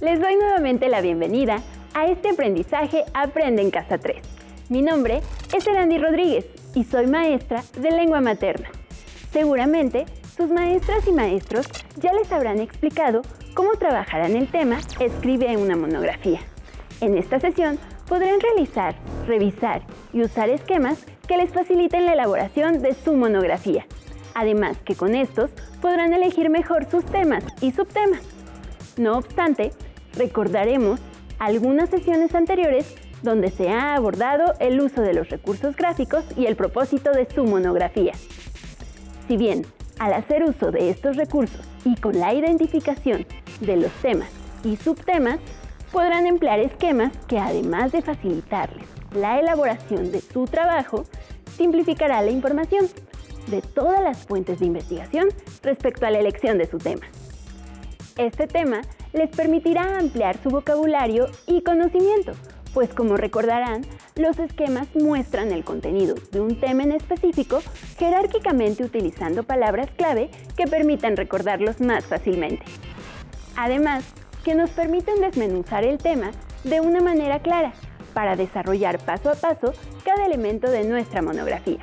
Les doy nuevamente la bienvenida a este aprendizaje Aprende en Casa 3. Mi nombre es Erandi Rodríguez y soy maestra de lengua materna. Seguramente sus maestras y maestros ya les habrán explicado cómo trabajarán el tema Escribe una monografía. En esta sesión podrán realizar, revisar y usar esquemas que les faciliten la elaboración de su monografía. Además que con estos podrán elegir mejor sus temas y subtemas. No obstante, recordaremos algunas sesiones anteriores donde se ha abordado el uso de los recursos gráficos y el propósito de su monografía. Si bien, al hacer uso de estos recursos y con la identificación de los temas y subtemas, podrán emplear esquemas que, además de facilitarles la elaboración de su trabajo, simplificará la información de todas las fuentes de investigación respecto a la elección de su tema. Este tema les permitirá ampliar su vocabulario y conocimiento, pues como recordarán, los esquemas muestran el contenido de un tema en específico jerárquicamente utilizando palabras clave que permitan recordarlos más fácilmente. Además, que nos permiten desmenuzar el tema de una manera clara para desarrollar paso a paso cada elemento de nuestra monografía.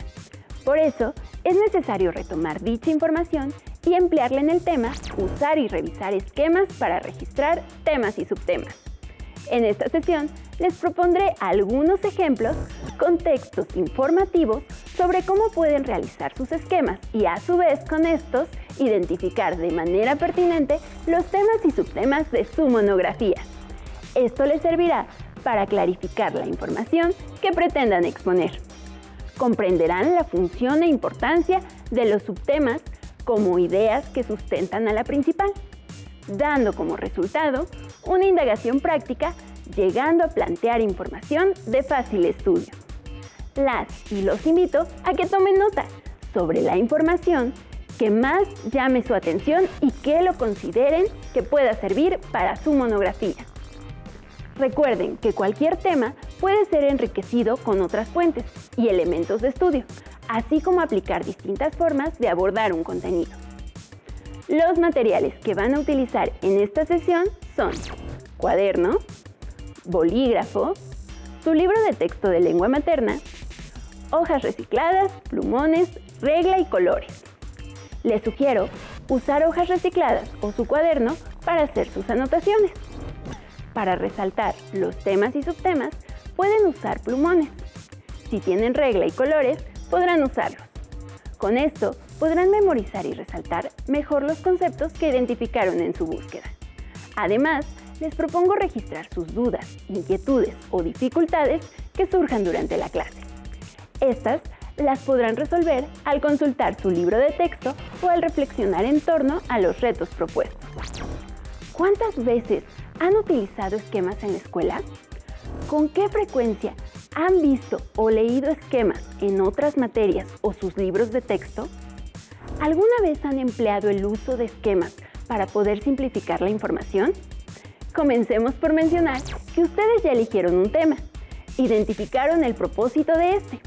Por eso, es necesario retomar dicha información y emplearla en el tema, usar y revisar esquemas para registrar temas y subtemas. En esta sesión, les propondré algunos ejemplos con textos informativos sobre cómo pueden realizar sus esquemas y a su vez con estos identificar de manera pertinente los temas y subtemas de su monografía. Esto les servirá para clarificar la información que pretendan exponer. Comprenderán la función e importancia de los subtemas como ideas que sustentan a la principal, dando como resultado una indagación práctica, llegando a plantear información de fácil estudio. Las y los invito a que tomen nota sobre la información que más llame su atención y que lo consideren que pueda servir para su monografía. Recuerden que cualquier tema puede ser enriquecido con otras fuentes y elementos de estudio, así como aplicar distintas formas de abordar un contenido. Los materiales que van a utilizar en esta sesión son cuaderno, bolígrafo, su libro de texto de lengua materna, hojas recicladas, plumones, regla y colores. Les sugiero usar hojas recicladas o su cuaderno para hacer sus anotaciones. Para resaltar los temas y subtemas, pueden usar plumones. Si tienen regla y colores, podrán usarlos. Con esto, podrán memorizar y resaltar mejor los conceptos que identificaron en su búsqueda. Además, les propongo registrar sus dudas, inquietudes o dificultades que surjan durante la clase. Estas las podrán resolver al consultar su libro de texto o al reflexionar en torno a los retos propuestos. ¿Cuántas veces han utilizado esquemas en la escuela? ¿Con qué frecuencia han visto o leído esquemas en otras materias o sus libros de texto? ¿Alguna vez han empleado el uso de esquemas para poder simplificar la información? Comencemos por mencionar que ustedes ya eligieron un tema, identificaron el propósito de este,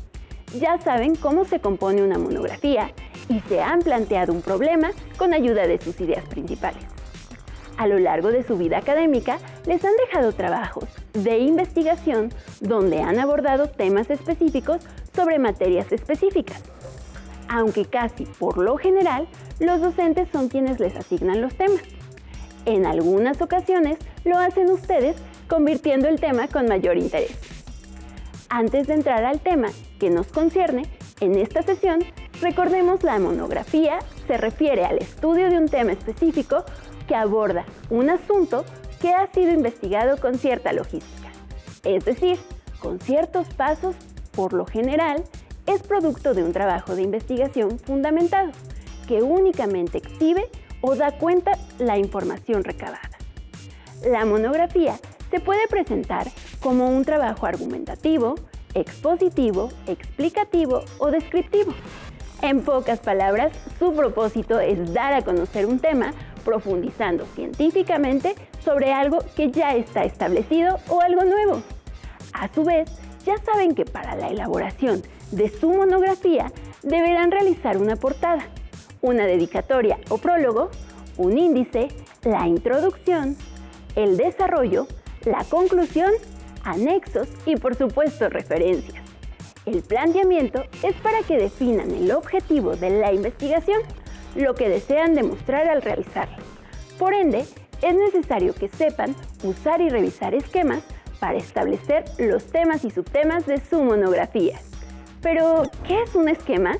ya saben cómo se compone una monografía y se han planteado un problema con ayuda de sus ideas principales. A lo largo de su vida académica, les han dejado trabajos de investigación donde han abordado temas específicos sobre materias específicas. Aunque casi por lo general, los docentes son quienes les asignan los temas. En algunas ocasiones lo hacen ustedes, convirtiendo el tema con mayor interés. Antes de entrar al tema que nos concierne, en esta sesión, recordemos la monografía se refiere al estudio de un tema específico que aborda un asunto que ha sido investigado con cierta logística, es decir, con ciertos pasos, por lo general, es producto de un trabajo de investigación fundamentado, que únicamente exhibe o da cuenta la información recabada. La monografía se puede presentar como un trabajo argumentativo, expositivo, explicativo o descriptivo. En pocas palabras, su propósito es dar a conocer un tema profundizando científicamente sobre algo que ya está establecido o algo nuevo. A su vez, ya saben que para la elaboración de su monografía deberán realizar una portada, una dedicatoria o prólogo, un índice, la introducción, el desarrollo, la conclusión, anexos y por supuesto referencias. El planteamiento es para que definan el objetivo de la investigación, lo que desean demostrar al realizarla. Por ende, es necesario que sepan usar y revisar esquemas para establecer los temas y subtemas de su monografía. Pero, ¿qué es un esquema?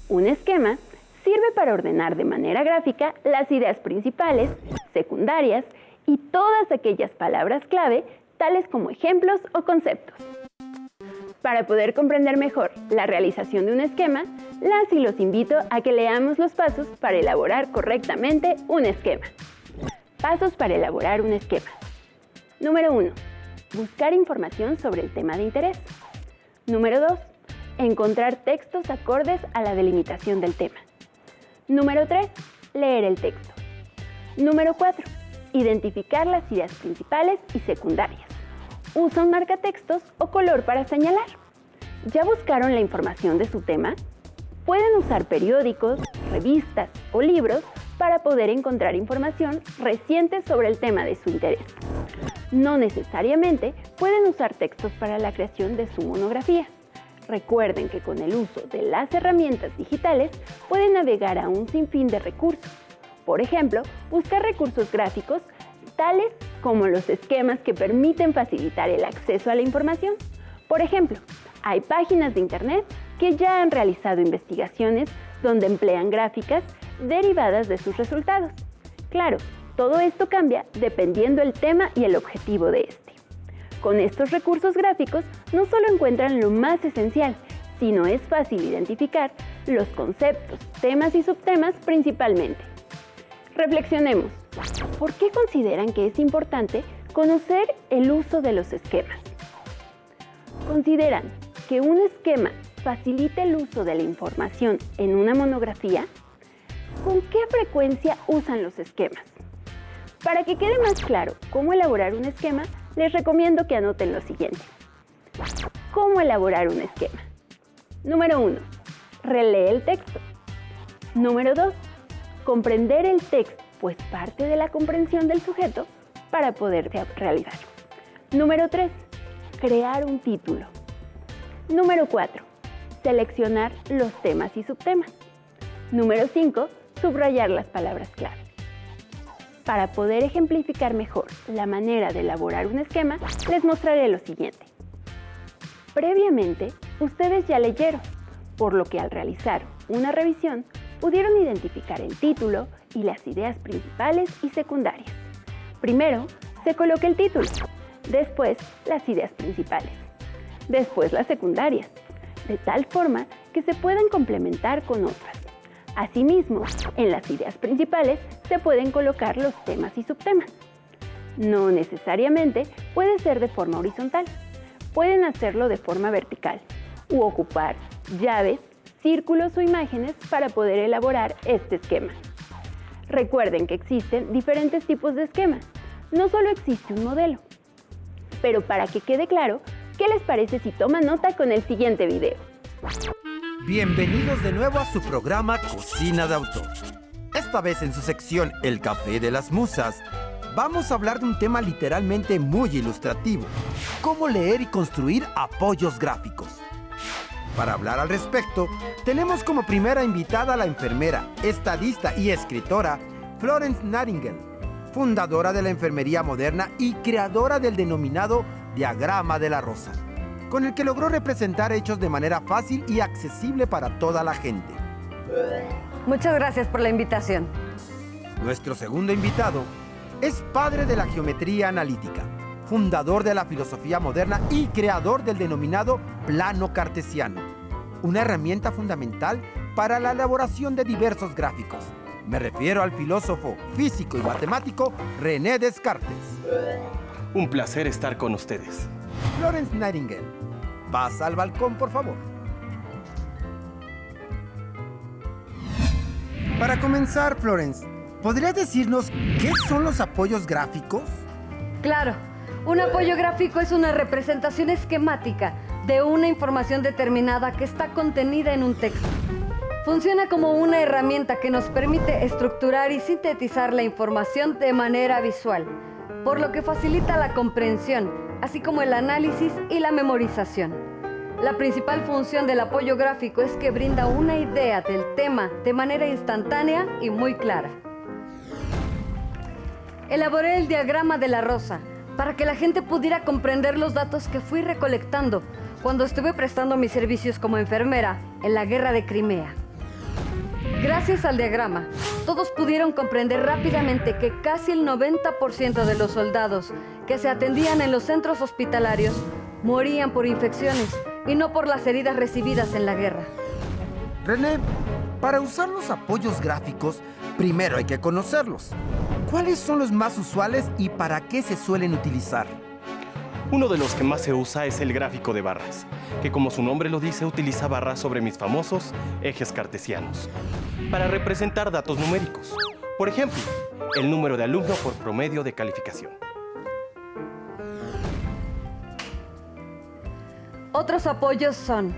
Un esquema sirve para ordenar de manera gráfica las ideas principales, secundarias y todas aquellas palabras clave, tales como ejemplos o conceptos. Para poder comprender mejor la realización de un esquema, las y los invito a que leamos los pasos para elaborar correctamente un esquema. Pasos para elaborar un esquema. Número 1. Buscar información sobre el tema de interés. Número 2. Encontrar textos acordes a la delimitación del tema. Número 3. Leer el texto. Número 4. Identificar las ideas principales y secundarias. Usa un marcatextos o color para señalar. ¿Ya buscaron la información de su tema? Pueden usar periódicos, revistas o libros para poder encontrar información reciente sobre el tema de su interés. No necesariamente pueden usar textos para la creación de su monografía. Recuerden que con el uso de las herramientas digitales pueden navegar a un sinfín de recursos. Por ejemplo, buscar recursos gráficos tales como los esquemas que permiten facilitar el acceso a la información. Por ejemplo, hay páginas de internet que ya han realizado investigaciones donde emplean gráficas derivadas de sus resultados. Claro, todo esto cambia dependiendo el tema y el objetivo de este. Con estos recursos gráficos no solo encuentran lo más esencial, sino es fácil identificar los conceptos, temas y subtemas principalmente. Reflexionemos. ¿Por qué consideran que es importante conocer el uso de los esquemas? ¿Consideran que un esquema facilita el uso de la información en una monografía? ¿Con qué frecuencia usan los esquemas? Para que quede más claro cómo elaborar un esquema, les recomiendo que anoten lo siguiente. ¿Cómo elaborar un esquema? Número 1. Relee el texto. Número 2. Comprender el texto, pues parte de la comprensión del sujeto para poder realizarlo. Número 3. Crear un título. Número 4. Seleccionar los temas y subtemas. Número 5. Subrayar las palabras clave. Para poder ejemplificar mejor la manera de elaborar un esquema, les mostraré lo siguiente. Previamente, ustedes ya leyeron, por lo que al realizar una revisión, pudieron identificar el título y las ideas principales y secundarias. Primero, se coloca el título, después las ideas principales, después las secundarias, de tal forma que se puedan complementar con otras. Asimismo, en las ideas principales se pueden colocar los temas y subtemas. No necesariamente puede ser de forma horizontal. Pueden hacerlo de forma vertical u ocupar llaves, círculos o imágenes para poder elaborar este esquema. Recuerden que existen diferentes tipos de esquemas. No solo existe un modelo. Pero para que quede claro, ¿qué les parece si toman nota con el siguiente video? Bienvenidos de nuevo a su programa Cocina de Autor. Esta vez en su sección El Café de las Musas, vamos a hablar de un tema literalmente muy ilustrativo: cómo leer y construir apoyos gráficos. Para hablar al respecto, tenemos como primera invitada a la enfermera, estadista y escritora Florence Nightingale, fundadora de la enfermería moderna y creadora del denominado diagrama de la rosa, con el que logró representar hechos de manera fácil y accesible para toda la gente. Muchas gracias por la invitación. Nuestro segundo invitado es padre de la geometría analítica, fundador de la filosofía moderna y creador del denominado plano cartesiano, una herramienta fundamental para la elaboración de diversos gráficos. Me refiero al filósofo, físico y matemático René Descartes. Un placer estar con ustedes. Florence Nightingale, pasa al balcón, por favor. Para comenzar, Florence, ¿podrías decirnos qué son los apoyos gráficos? Claro, un apoyo gráfico es una representación esquemática de una información determinada que está contenida en un texto. Funciona como una herramienta que nos permite estructurar y sintetizar la información de manera visual. por lo que facilita la comprensión, así como el análisis y la memorización. La principal función del apoyo gráfico es que brinda una idea del tema de manera instantánea y muy clara. Elaboré el diagrama de la rosa para que la gente pudiera comprender los datos que fui recolectando cuando estuve prestando mis servicios como enfermera en la guerra de Crimea. Gracias al diagrama, todos pudieron comprender rápidamente que casi el 90% de los soldados que se atendían en los centros hospitalarios morían por infecciones y no por las heridas recibidas en la guerra. René, para usar los apoyos gráficos, primero hay que conocerlos. ¿Cuáles son los más usuales y para qué se suelen utilizar? Uno de los que más se usa es el gráfico de barras, que como su nombre lo dice, utiliza barras sobre mis famosos ejes cartesianos, para representar datos numéricos. Por ejemplo, el número de alumno por promedio de calificación. Otros apoyos son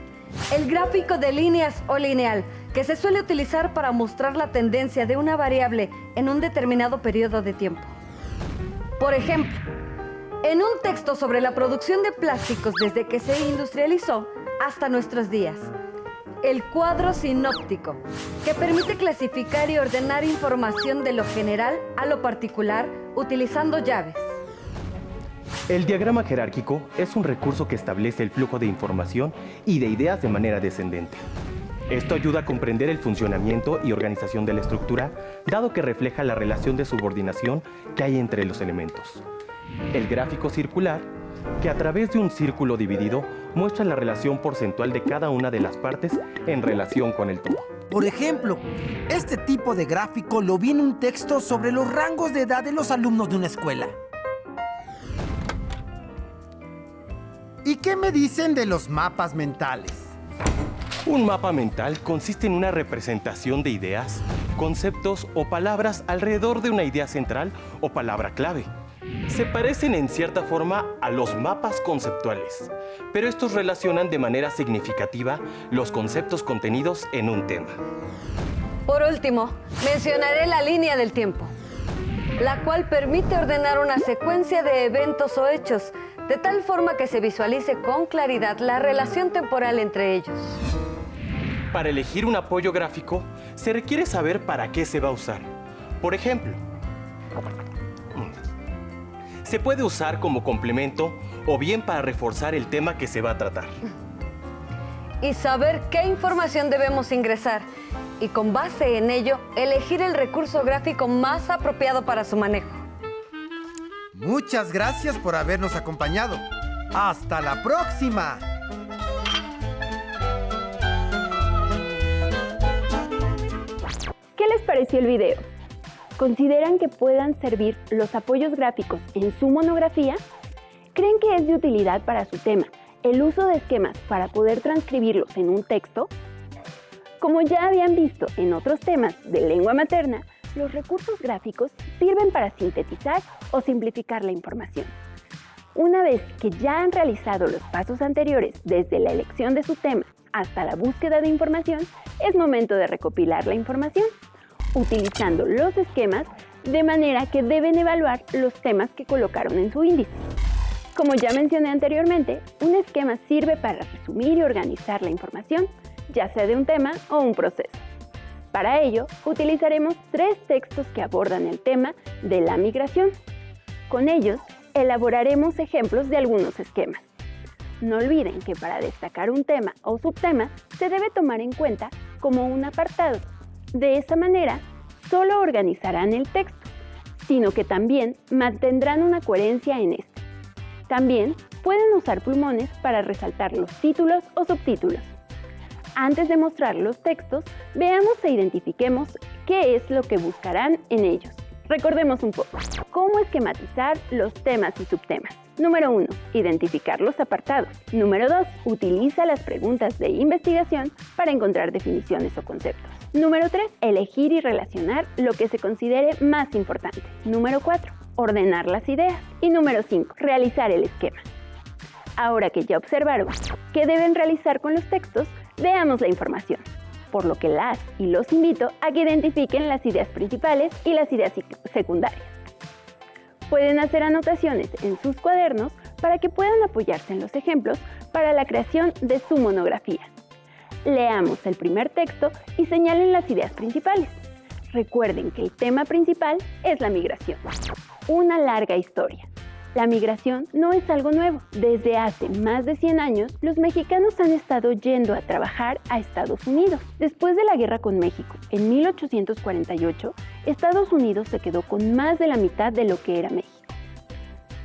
el gráfico de líneas o lineal, que se suele utilizar para mostrar la tendencia de una variable en un determinado periodo de tiempo. Por ejemplo, en un texto sobre la producción de plásticos desde que se industrializó hasta nuestros días. El cuadro sinóptico, que permite clasificar y ordenar información de lo general a lo particular utilizando llaves. El diagrama jerárquico es un recurso que establece el flujo de información y de ideas de manera descendente. Esto ayuda a comprender el funcionamiento y organización de la estructura, dado que refleja la relación de subordinación que hay entre los elementos. El gráfico circular, que a través de un círculo dividido muestra la relación porcentual de cada una de las partes en relación con el todo. Por ejemplo, este tipo de gráfico lo vi en un texto sobre los rangos de edad de los alumnos de una escuela. ¿Y qué me dicen de los mapas mentales? Un mapa mental consiste en una representación de ideas, conceptos o palabras alrededor de una idea central o palabra clave. Se parecen en cierta forma a los mapas conceptuales, pero estos relacionan de manera significativa los conceptos contenidos en un tema. Por último, mencionaré la línea del tiempo, la cual permite ordenar una secuencia de eventos o hechos de tal forma que se visualice con claridad la relación temporal entre ellos. Para elegir un apoyo gráfico, se requiere saber para qué se va a usar. Por ejemplo, se puede usar como complemento o bien para reforzar el tema que se va a tratar. Y saber qué información debemos ingresar y con base en ello, elegir el recurso gráfico más apropiado para su manejo. Muchas gracias por habernos acompañado. ¡Hasta la próxima! ¿Qué les pareció el video? ¿Consideran que puedan servir los apoyos gráficos en su monografía? ¿Creen que es de utilidad para su tema el uso de esquemas para poder transcribirlos en un texto? Como ya habían visto en otros temas de lengua materna, los recursos gráficos sirven para sintetizar o simplificar la información. Una vez que ya han realizado los pasos anteriores desde la elección de su tema hasta la búsqueda de información, es momento de recopilar la información, utilizando los esquemas de manera que deben evaluar los temas que colocaron en su índice. Como ya mencioné anteriormente, un esquema sirve para resumir y organizar la información, ya sea de un tema o un proceso. Para ello, utilizaremos 3 textos que abordan el tema de la migración. Con ellos, elaboraremos ejemplos de algunos esquemas. No olviden que para destacar un tema o subtema, se debe tomar en cuenta como un apartado. De esa manera, solo organizarán el texto, sino que también mantendrán una coherencia en este. También pueden usar plumones para resaltar los títulos o subtítulos. Antes de mostrar los textos, veamos e identifiquemos qué es lo que buscarán en ellos. Recordemos un poco. ¿Cómo esquematizar los temas y subtemas? Número 1. Identificar los apartados. Número 2. Utiliza las preguntas de investigación para encontrar definiciones o conceptos. Número 3. Elegir y relacionar lo que se considere más importante. Número 4. Ordenar las ideas. Y número 5. Realizar el esquema. Ahora que ya observaron qué deben realizar con los textos, veamos la información, por lo que las y los invito a que identifiquen las ideas principales y las ideas secundarias. Pueden hacer anotaciones en sus cuadernos para que puedan apoyarse en los ejemplos para la creación de su monografía. Leamos el primer texto y señalen las ideas principales. Recuerden que el tema principal es la migración. Una larga historia. La migración no es algo nuevo. Desde hace más de 100 años, los mexicanos han estado yendo a trabajar a Estados Unidos. Después de la guerra con México, en 1848, Estados Unidos se quedó con más de la mitad de lo que era México.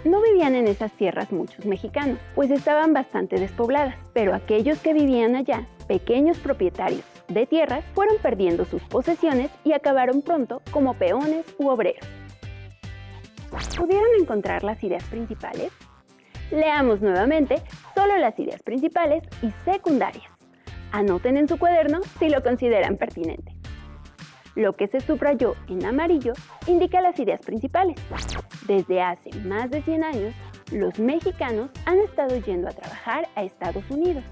No vivían en esas tierras muchos mexicanos, pues estaban bastante despobladas, pero aquellos que vivían allá, pequeños propietarios de tierras, fueron perdiendo sus posesiones y acabaron pronto como peones u obreros. ¿Pudieron encontrar las ideas principales? Leamos nuevamente solo las ideas principales y secundarias. Anoten en su cuaderno si lo consideran pertinente. Lo que se subrayó en amarillo indica las ideas principales. Desde hace más de 100 años, los mexicanos han estado yendo a trabajar a Estados Unidos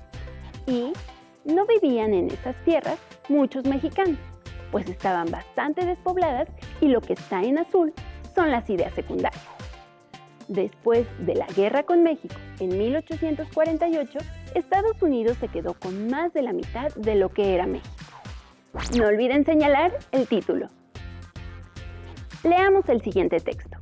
y no vivían en esas tierras muchos mexicanos, pues estaban bastante despobladas y lo que está en azul son las ideas secundarias. Después de la guerra con México, en 1848, Estados Unidos se quedó con más de la mitad de lo que era México. No olviden señalar el título. Leamos el siguiente texto.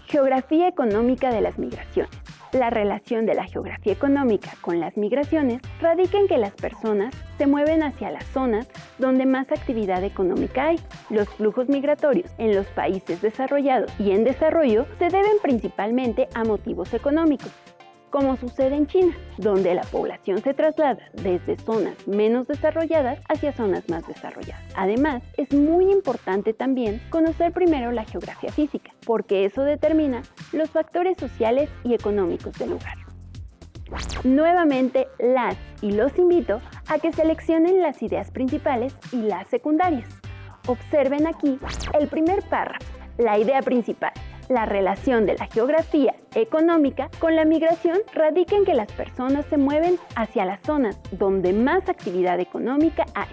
Geografía económica de las migraciones. La relación de la geografía económica con las migraciones radica en que las personas se mueven hacia las zonas donde más actividad económica hay. Los flujos migratorios en los países desarrollados y en desarrollo se deben principalmente a motivos económicos, como sucede en China, donde la población se traslada desde zonas menos desarrolladas hacia zonas más desarrolladas. Además, es muy importante también conocer primero la geografía física, porque eso determina los factores sociales y económicos del lugar. Nuevamente, las y los invito a que seleccionen las ideas principales y las secundarias. Observen aquí el primer párrafo, la idea principal. La relación de la geografía económica con la migración radica en que las personas se mueven hacia las zonas donde más actividad económica hay,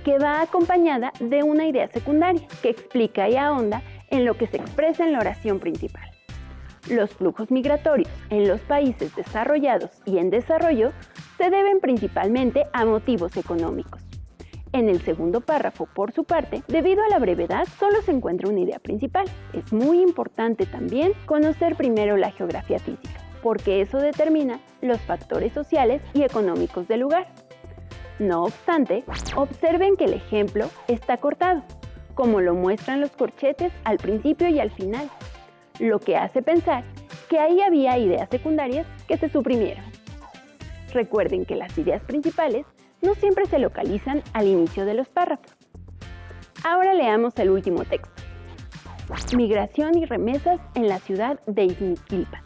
que va acompañada de una idea secundaria que explica y ahonda en lo que se expresa en la oración principal. Los flujos migratorios en los países desarrollados y en desarrollo se deben principalmente a motivos económicos. En el segundo párrafo, por su parte, debido a la brevedad, solo se encuentra una idea principal. Es muy importante también conocer primero la geografía física, porque eso determina los factores sociales y económicos del lugar. No obstante, observen que el ejemplo está cortado, como lo muestran los corchetes al principio y al final, lo que hace pensar que ahí había ideas secundarias que se suprimieron. Recuerden que las ideas principales no siempre se localizan al inicio de los párrafos. Ahora leamos el último texto. Migración y remesas en la ciudad de Ixmiquilpan.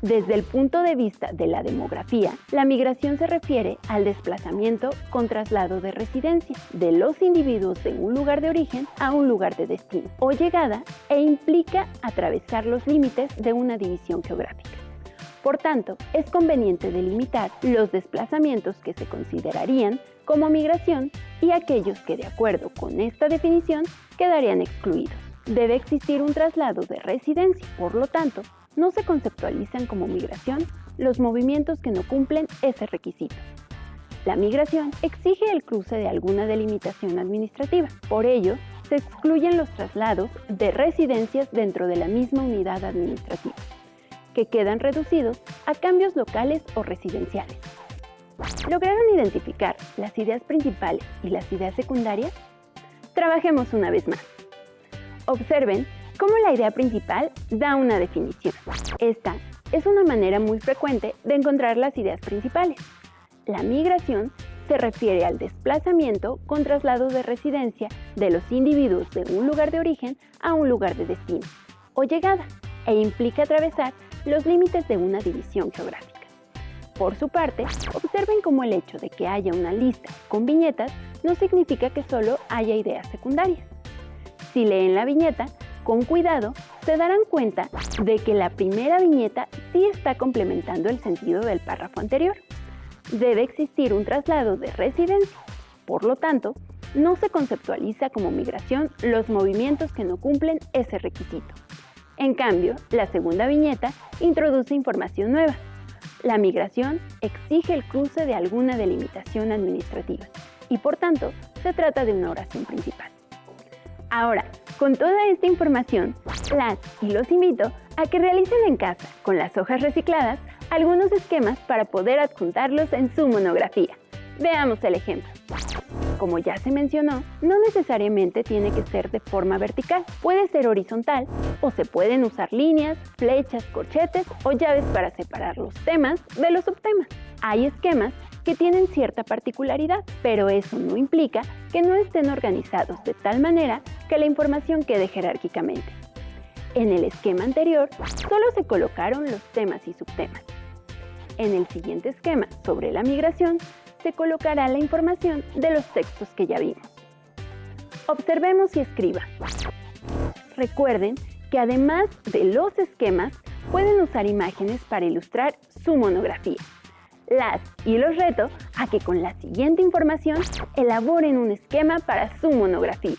Desde el punto de vista de la demografía, la migración se refiere al desplazamiento con traslado de residencia de los individuos de un lugar de origen a un lugar de destino o llegada e implica atravesar los límites de una división geográfica. Por tanto, es conveniente delimitar los desplazamientos que se considerarían como migración y aquellos que, de acuerdo con esta definición, quedarían excluidos. Debe existir un traslado de residencia, por lo tanto, no se conceptualizan como migración los movimientos que no cumplen ese requisito. La migración exige el cruce de alguna delimitación administrativa. Por ello, se excluyen los traslados de residencias dentro de la misma unidad administrativa, que quedan reducidos a cambios locales o residenciales. ¿Lograron identificar las ideas principales y las ideas secundarias? Trabajemos una vez más. Observen cómo la idea principal da una definición. Esta es una manera muy frecuente de encontrar las ideas principales. La migración se refiere al desplazamiento con traslado de residencia de los individuos de un lugar de origen a un lugar de destino o llegada, e implica atravesar los límites de una división geográfica. Por su parte, observen cómo el hecho de que haya una lista con viñetas no significa que solo haya ideas secundarias. Si leen la viñeta con cuidado, se darán cuenta de que la primera viñeta sí está complementando el sentido del párrafo anterior. Debe existir un traslado de residencia. Por lo tanto, no se conceptualiza como migración los movimientos que no cumplen ese requisito. En cambio, la segunda viñeta introduce información nueva. La migración exige el cruce de alguna delimitación administrativa y, por tanto, se trata de una oración principal. Ahora, con toda esta información, las y los invito a que realicen en casa, con las hojas recicladas, algunos esquemas para poder adjuntarlos en su monografía. Veamos el ejemplo. Como ya se mencionó, no necesariamente tiene que ser de forma vertical. Puede ser horizontal o se pueden usar líneas, flechas, corchetes o llaves para separar los temas de los subtemas. Hay esquemas que tienen cierta particularidad, pero eso no implica que no estén organizados de tal manera que la información quede jerárquicamente. En el esquema anterior, solo se colocaron los temas y subtemas. En el siguiente esquema sobre la migración, se colocará la información de los textos que ya vimos. Observemos y escriba. Recuerden que además de los esquemas, pueden usar imágenes para ilustrar su monografía. Las y los reto a que con la siguiente información elaboren un esquema para su monografía.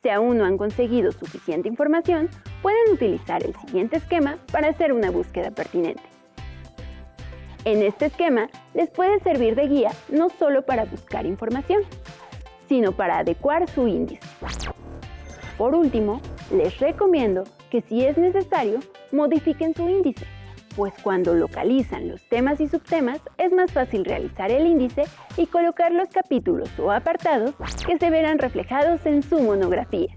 Si aún no han conseguido suficiente información, pueden utilizar el siguiente esquema para hacer una búsqueda pertinente. En este esquema les puede servir de guía no solo para buscar información, sino para adecuar su índice. Por último, les recomiendo que si es necesario, modifiquen su índice, pues cuando localizan los temas y subtemas es más fácil realizar el índice y colocar los capítulos o apartados que se verán reflejados en su monografía.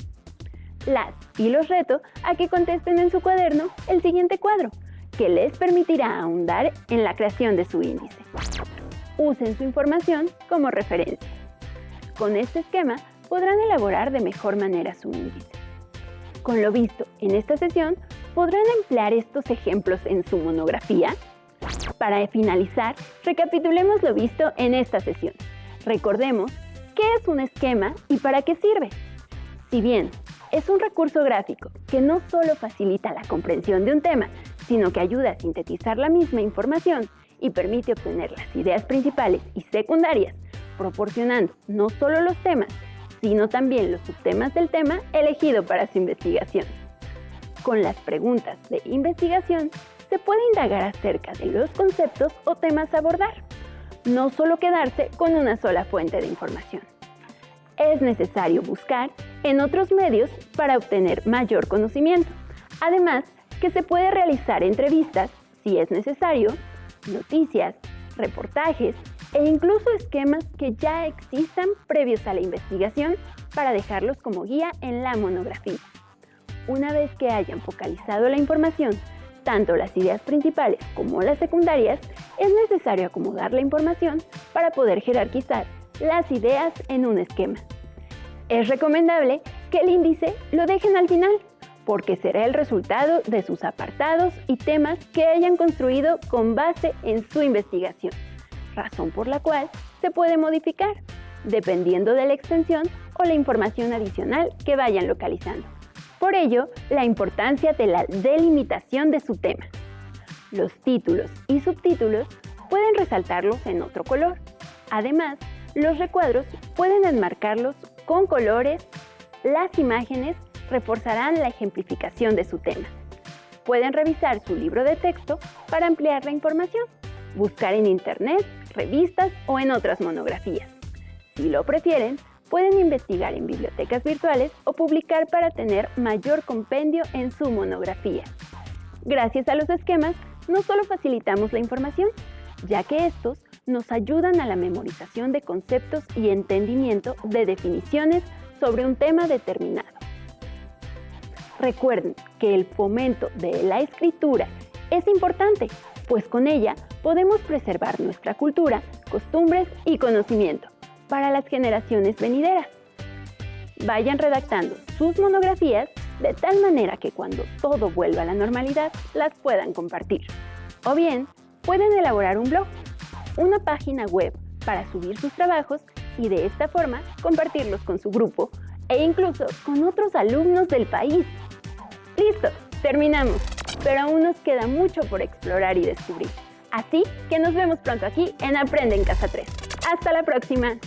Las y los reto a que contesten en su cuaderno el siguiente cuadro, que les permitirá ahondar en la creación de su índice. Usen su información como referencia. Con este esquema podrán elaborar de mejor manera su índice. Con lo visto en esta sesión, ¿podrán emplear estos ejemplos en su monografía? Para finalizar, recapitulemos lo visto en esta sesión. Recordemos qué es un esquema y para qué sirve. Si bien es un recurso gráfico que no solo facilita la comprensión de un tema, sino que ayuda a sintetizar la misma información y permite obtener las ideas principales y secundarias, proporcionando no solo los temas, sino también los subtemas del tema elegido para su investigación. Con las preguntas de investigación, se puede indagar acerca de los conceptos o temas a abordar, no solo quedarse con una sola fuente de información. Es necesario buscar en otros medios para obtener mayor conocimiento. Además, que se puede realizar entrevistas, si es necesario, noticias, reportajes e incluso esquemas que ya existan previos a la investigación para dejarlos como guía en la monografía. Una vez que hayan focalizado la información, tanto las ideas principales como las secundarias, es necesario acomodar la información para poder jerarquizar las ideas en un esquema. Es recomendable que el índice lo dejen al final, porque será el resultado de sus apartados y temas que hayan construido con base en su investigación, razón por la cual se puede modificar, dependiendo de la extensión o la información adicional que vayan localizando. Por ello, la importancia de la delimitación de su tema. Los títulos y subtítulos pueden resaltarlos en otro color. Además, los recuadros pueden enmarcarlos con colores. Las imágenes reforzarán la ejemplificación de su tema. Pueden revisar su libro de texto para ampliar la información, buscar en internet, revistas o en otras monografías. Si lo prefieren, pueden investigar en bibliotecas virtuales o publicar para tener mayor compendio en su monografía. Gracias a los esquemas, no solo facilitamos la información, ya que estos nos ayudan a la memorización de conceptos y entendimiento de definiciones sobre un tema determinado. Recuerden que el fomento de la escritura es importante, pues con ella podemos preservar nuestra cultura, costumbres y conocimiento para las generaciones venideras. Vayan redactando sus monografías de tal manera que cuando todo vuelva a la normalidad las puedan compartir. O bien, pueden elaborar un blog, una página web para subir sus trabajos y de esta forma compartirlos con su grupo e incluso con otros alumnos del país. ¡Listo! Terminamos, pero aún nos queda mucho por explorar y descubrir. Así que nos vemos pronto aquí en Aprende en Casa 3. ¡Hasta la próxima!